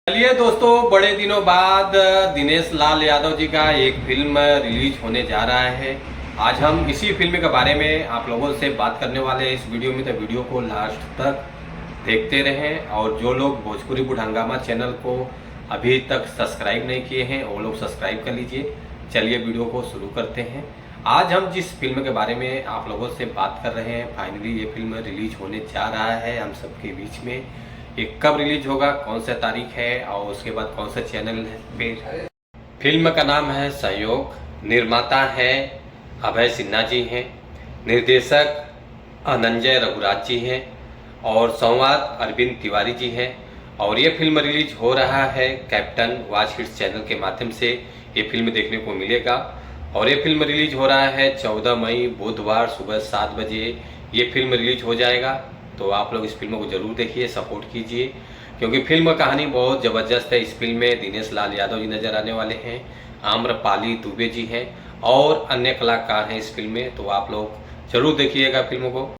चलिए दोस्तों, बड़े दिनों बाद दिनेश लाल यादव जी का एक फिल्म रिलीज होने जा रहा है। आज हम इसी फिल्म के बारे में आप लोगों से बात करने वाले हैं इस वीडियो में, तो वीडियो को लास्ट तक देखते रहें। और जो लोग भोजपुरी बुढ़ांगामा चैनल को अभी तक सब्सक्राइब नहीं किए हैं वो लोग सब्सक्राइब कर लीजिए। चलिए वीडियो को शुरू करते हैं। आज हम जिस फिल्म के बारे में आप लोगों से बात कर रहे हैं, फाइनली ये फिल्म रिलीज होने जा रहा है हम सबके बीच में। ये कब रिलीज होगा, कौन सा तारीख है और उसके बाद कौन सा चैनल पे। फिल्म का नाम है सहयोग। निर्माता है अभय सिन्हा जी हैं, निर्देशक अनंजय रघुराज जी हैं और संवाद अरविंद तिवारी जी हैं। और ये फिल्म रिलीज हो रहा है कैप्टन वाच हिट्स चैनल के माध्यम से ये फिल्म देखने को मिलेगा। और ये फिल्म रिलीज हो रहा है 14 मई बुधवार सुबह 7 बजे ये फिल्म रिलीज हो जाएगा। तो आप लोग इस फिल्म को जरूर देखिए, सपोर्ट कीजिए, क्योंकि फिल्म कहानी बहुत ज़बरदस्त है। इस फिल्म में दिनेश लाल यादव जी नज़र आने वाले हैं, आम्रपाली दुबे जी हैं और अन्य कलाकार हैं इस फिल्म में। तो आप लोग जरूर देखिएगा फिल्म को।